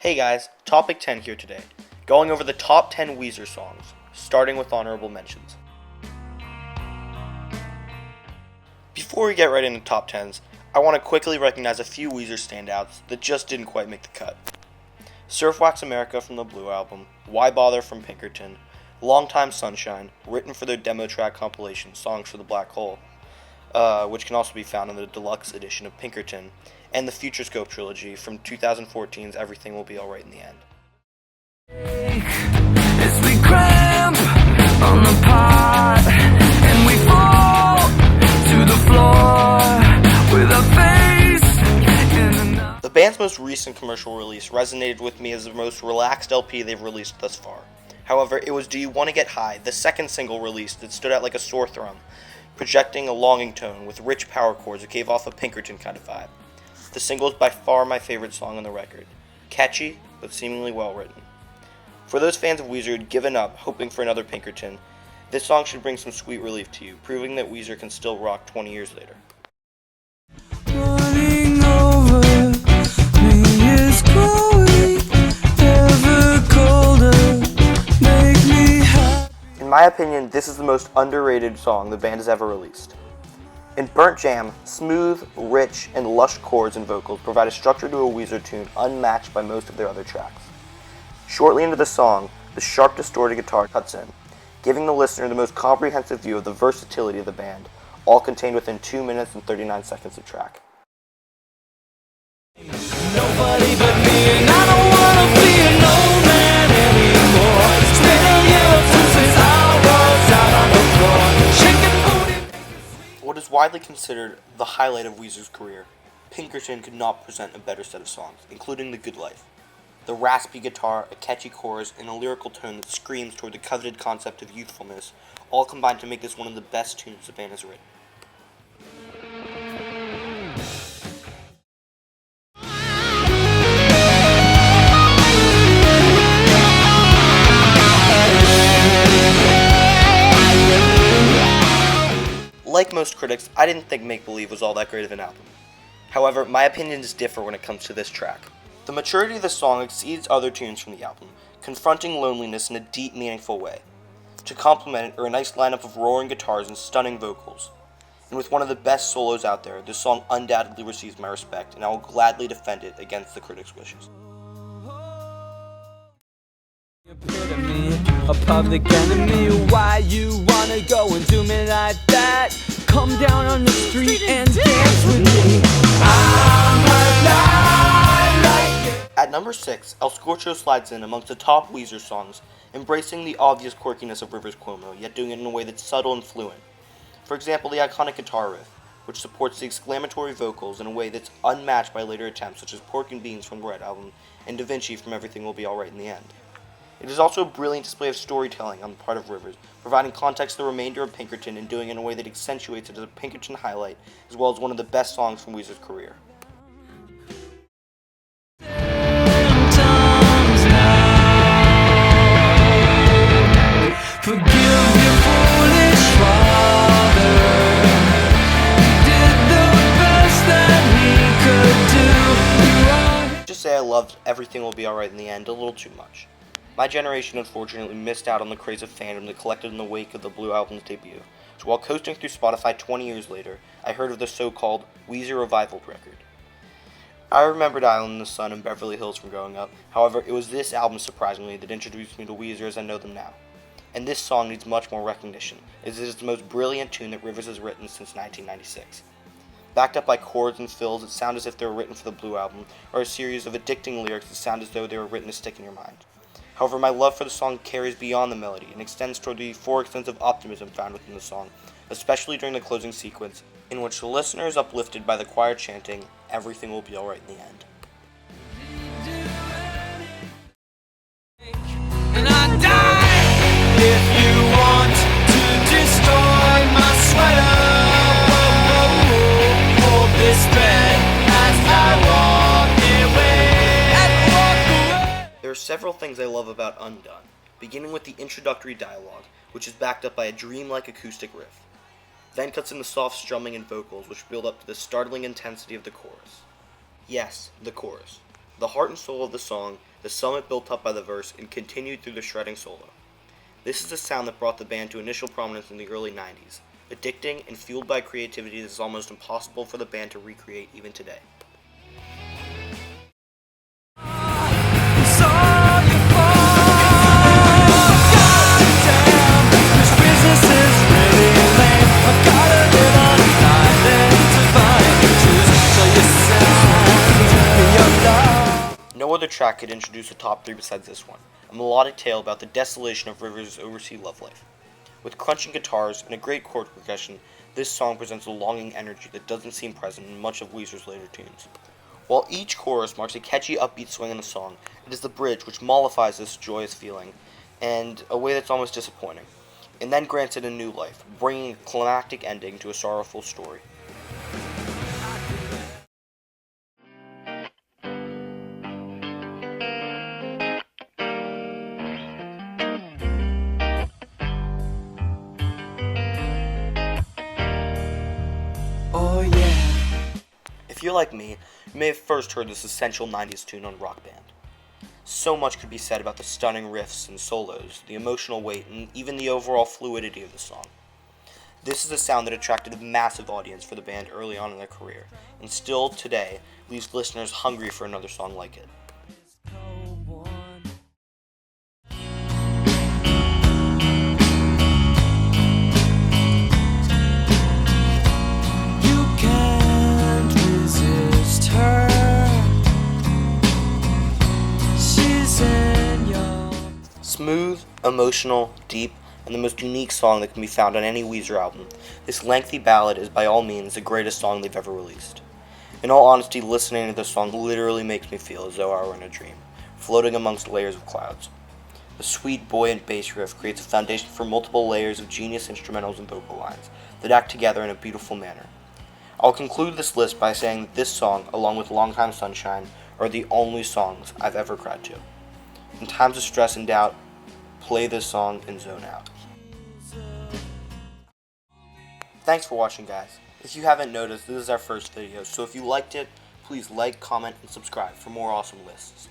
Hey guys, Topic 10 here today, going over the top 10 Weezer songs, starting with honorable mentions. Before we get right into top 10s, I want to quickly recognize a few Weezer standouts that just didn't quite make the cut. Surf Wax America from the Blue Album, Why Bother from Pinkerton, Longtime Sunshine, written for their demo track compilation, Songs for the Black Hole, which can also be found in the deluxe edition of Pinkerton, and the Future Scope trilogy from 2014's Everything Will Be Alright in the End. As we cramp on the pot and we fall to the floor with a face in the... The band's most recent commercial release resonated with me as the most relaxed LP they've released thus far. However, it was Do You Want to Get High, the second single released that stood out like a sore thumb, projecting a longing tone with rich power chords that gave off a Pinkerton kind of vibe. The single is by far my favorite song on the record. Catchy, but seemingly well written. For those fans of Weezer who'd given up, hoping for another Pinkerton, this song should bring some sweet relief to you, proving that Weezer can still rock 20 years later. Running over me is growing ever colder. Make me happy. In my opinion, this is the most underrated song the band has ever released. In Burnt Jam, smooth, rich, and lush chords and vocals provide a structure to a Weezer tune unmatched by most of their other tracks. Shortly into the song, the sharp distorted guitar cuts in, giving the listener the most comprehensive view of the versatility of the band, all contained within 2 minutes and 39 seconds of track. Nobody but me, and I don't wanna be an old man anymore. It's been a year or two since I was out on the floor, shaking booty. What is widely considered the highlight of Weezer's career, Pinkerton could not present a better set of songs, including The Good Life. The raspy guitar, a catchy chorus, and a lyrical tone that screams toward the coveted concept of youthfulness all combine to make this one of the best tunes the band has written. Like most critics, I didn't think Make Believe was all that great of an album. However, my opinions differ when it comes to this track. The maturity of the song exceeds other tunes from the album, confronting loneliness in a deep, meaningful way. To complement it are a nice lineup of roaring guitars and stunning vocals. And with one of the best solos out there, this song undoubtedly receives my respect, and I will gladly defend it against the critics' wishes. Epitome, a public enemy. Why you wanna go and do me like that? Come down on the street and dance with me. I'm alive like it. At number 6, El Scorcho slides in amongst the top Weezer songs, embracing the obvious quirkiness of Rivers Cuomo, yet doing it in a way that's subtle and fluent. For example, the iconic guitar riff, which supports the exclamatory vocals in a way that's unmatched by later attempts such as Pork and Beans from the Red Album and Da Vinci from Everything Will Be Alright in the End. It is also a brilliant display of storytelling on the part of Rivers, providing context to the remainder of Pinkerton and doing it in a way that accentuates it as a Pinkerton highlight, as well as one of the best songs from Weezer's career. Just say I loved Everything Will Be Alright in the End a little too much. My generation unfortunately missed out on the craze of fandom that collected in the wake of the Blue Album's debut, so while coasting through Spotify 20 years later, I heard of the so-called Weezer Revival record. I remembered Island in the Sun and Beverly Hills from growing up, however, it was this album, surprisingly, that introduced me to Weezer as I know them now. And this song needs much more recognition, as it is the most brilliant tune that Rivers has written since 1996. Backed up by chords and fills that sound as if they were written for the Blue Album, or a series of addicting lyrics that sound as though they were written to stick in your mind. However, my love for the song carries beyond the melody and extends toward the euphoric sense of optimism found within the song, especially during the closing sequence, in which the listener is uplifted by the choir chanting, "Everything will be alright in the end." And I die if you want to destroy my sweater. Hold this thread as I walk away. There are several things I love about Undone, beginning with the introductory dialogue, which is backed up by a dreamlike acoustic riff. Then cuts in the soft strumming and vocals, which build up to the startling intensity of the chorus. Yes, the chorus. the heart and soul of the song, the summit built up by the verse, and continued through the shredding solo. This is the sound that brought the band to initial prominence in the early 90s, addicting and fueled by creativity that is almost impossible for the band to recreate even today. No other track could introduce a top 3 besides this one, a melodic tale about the desolation of Rivers' overseas love life. With crunching guitars and a great chord progression, this song presents a longing energy that doesn't seem present in much of Weezer's later tunes. While each chorus marks a catchy upbeat swing in the song, it is the bridge which mollifies this joyous feeling, and a way that's almost disappointing, and then grants it a new life, bringing a climactic ending to a sorrowful story. Oh yeah. If you're like me, you may have first heard this essential 90s tune on Rock Band. So much could be said about the stunning riffs and solos, the emotional weight, and even the overall fluidity of the song. This is a sound that attracted a massive audience for the band early on in their career, and still today leaves listeners hungry for another song like it. Smooth, emotional, deep, and the most unique song that can be found on any Weezer album, this lengthy ballad is by all means the greatest song they've ever released. In all honesty, listening to this song literally makes me feel as though I were in a dream, floating amongst layers of clouds. The sweet, buoyant bass riff creates a foundation for multiple layers of genius instrumentals and vocal lines that act together in a beautiful manner. I'll conclude this list by saying that this song, along with Longtime Sunshine, are the only songs I've ever cried to. In times of stress and doubt, play this song and zone out. Thanks for watching, guys. If you haven't noticed, this is our first video, so if you liked it, please like, comment, and subscribe for more awesome lists.